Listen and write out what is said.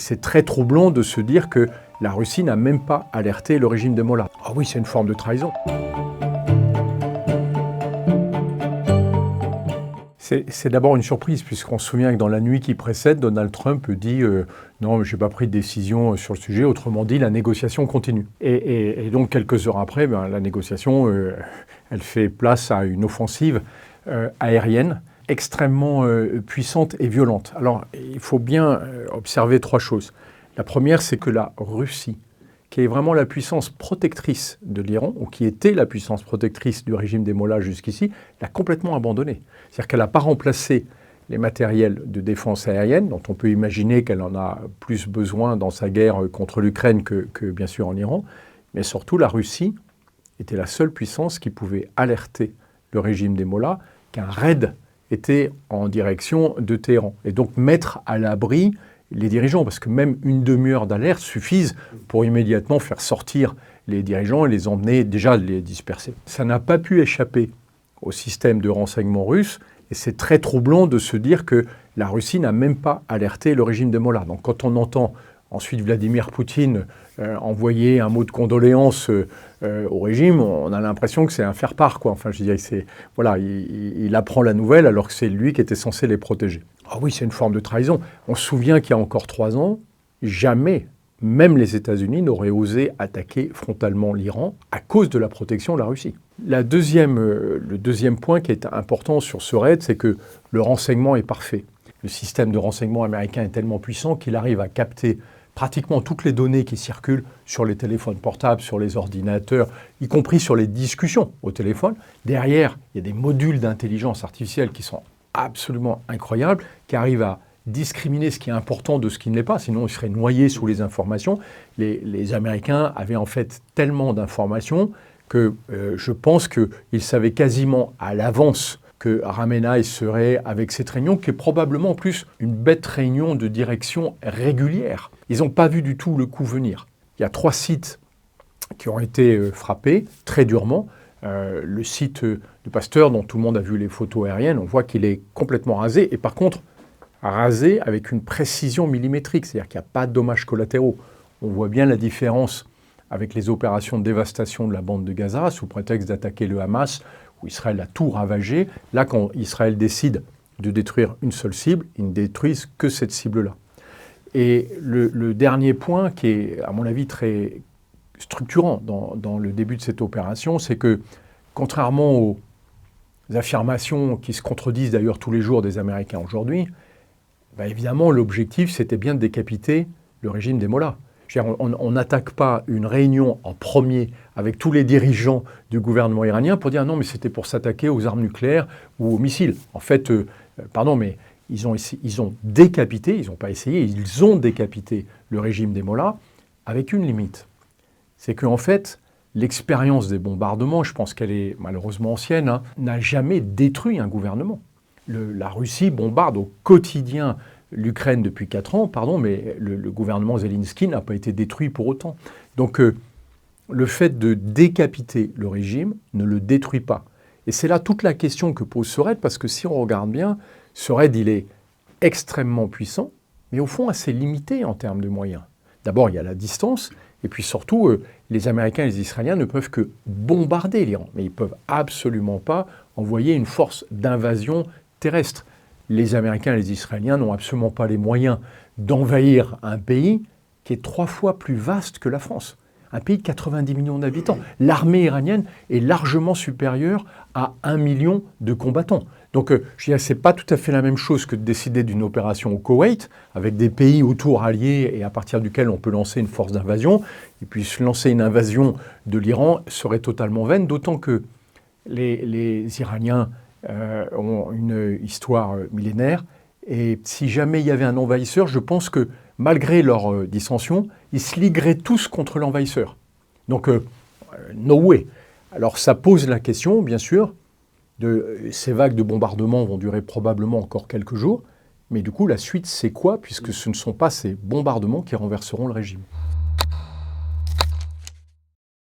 c'est très troublant de se dire que la Russie n'a même pas alerté le régime des Mollahs. Ah oui, c'est une forme de trahison. C'est d'abord une surprise, puisqu'on se souvient que dans la nuit qui précède, Donald Trump dit non, je n'ai pas pris de décision sur le sujet, autrement dit, la négociation continue. Et donc, quelques heures après, la négociation, elle fait place à une offensive aérienne extrêmement puissante et violente. Alors, il faut bien observer trois choses. La première, c'est que la Russie, qui est vraiment la puissance protectrice de l'Iran, ou qui était la puissance protectrice du régime des Mollahs jusqu'ici, l'a complètement abandonné. C'est-à-dire qu'elle n'a pas remplacé les matériels de défense aérienne, dont on peut imaginer qu'elle en a plus besoin dans sa guerre contre l'Ukraine que bien sûr en Iran, mais surtout la Russie était la seule puissance qui pouvait alerter le régime des Mollahs qu'un raid était en direction de Téhéran, et donc mettre à l'abri les dirigeants, parce que même une demi-heure d'alerte suffise pour immédiatement faire sortir les dirigeants et les emmener, déjà les disperser. Ça n'a pas pu échapper au système de renseignement russe, et c'est très troublant de se dire que la Russie n'a même pas alerté le régime des Mollahs. Donc quand on entend ensuite Vladimir Poutine envoyer un mot de condoléance au régime, on a l'impression que c'est un faire-part, quoi. Enfin, je dirais que voilà, il apprend la nouvelle alors que c'est lui qui était censé les protéger. Ah oui, c'est une forme de trahison. On se souvient qu'il y a encore 3 ans, jamais, même les États-Unis n'auraient osé attaquer frontalement l'Iran à cause de la protection de la Russie. Le deuxième point qui est important sur ce raid, c'est que le renseignement est parfait. Le système de renseignement américain est tellement puissant qu'il arrive à capter pratiquement toutes les données qui circulent sur les téléphones portables, sur les ordinateurs, y compris sur les discussions au téléphone. Derrière, il y a des modules d'intelligence artificielle qui sont absolument incroyables, qui arrivent à discriminer ce qui est important de ce qui ne l'est pas, sinon ils seraient noyés sous les informations. Les Américains avaient en fait tellement d'informations que je pense qu'ils savaient quasiment à l'avance que Khamenei serait avec cette réunion, qui est probablement en plus une bête réunion de direction régulière. Ils n'ont pas vu du tout le coup venir. Il y a 3 sites qui ont été frappés très durement. Le site de Pasteur, dont tout le monde a vu les photos aériennes, on voit qu'il est complètement rasé, et par contre, rasé avec une précision millimétrique, c'est-à-dire qu'il n'y a pas de dommages collatéraux. On voit bien la différence avec les opérations de dévastation de la bande de Gaza, sous prétexte d'attaquer le Hamas, où Israël a tout ravagé. Là, quand Israël décide de détruire une seule cible, ils ne détruisent que cette cible-là. Et le dernier point, qui est, à mon avis, très structurant dans le début de cette opération, c'est que, contrairement aux affirmations qui se contredisent d'ailleurs tous les jours des Américains aujourd'hui, évidemment, l'objectif, c'était bien de décapiter le régime des Mollahs. On n'attaque pas une réunion en premier avec tous les dirigeants du gouvernement iranien pour dire non, mais c'était pour s'attaquer aux armes nucléaires ou aux missiles. En fait, mais ils ont décapité, ils n'ont pas essayé, ils ont décapité le régime des Mollahs avec une limite. C'est qu'en fait, l'expérience des bombardements, je pense qu'elle est malheureusement ancienne, n'a jamais détruit un gouvernement. La Russie bombarde au quotidien l'Ukraine depuis 4 ans, mais le gouvernement Zelensky n'a pas été détruit pour autant. Donc le fait de décapiter le régime ne le détruit pas. Et c'est là toute la question que pose ce raid, parce que si on regarde bien, ce raid, il est extrêmement puissant, mais au fond assez limité en termes de moyens. D'abord, il y a la distance, et puis surtout, les Américains et les Israéliens ne peuvent que bombarder l'Iran, mais ils ne peuvent absolument pas envoyer une force d'invasion terrestre. Les Américains et les Israéliens n'ont absolument pas les moyens d'envahir un pays qui est 3 fois plus vaste que la France. Un pays de 90 millions d'habitants. L'armée iranienne est largement supérieure à 1 million de combattants. Donc, je dirais, ce n'est pas tout à fait la même chose que de décider d'une opération au Koweït, avec des pays autour alliés et à partir duquel on peut lancer une force d'invasion. Et puis, lancer une invasion de l'Iran serait totalement vaine, d'autant que les Iraniens ont une histoire millénaire. Et si jamais il y avait un envahisseur, je pense que malgré leur dissension, ils se ligueraient tous contre l'envahisseur. Donc, no way. Alors ça pose la question, bien sûr, ces vagues de bombardements vont durer probablement encore quelques jours, mais du coup, la suite, c'est quoi, puisque ce ne sont pas ces bombardements qui renverseront le régime.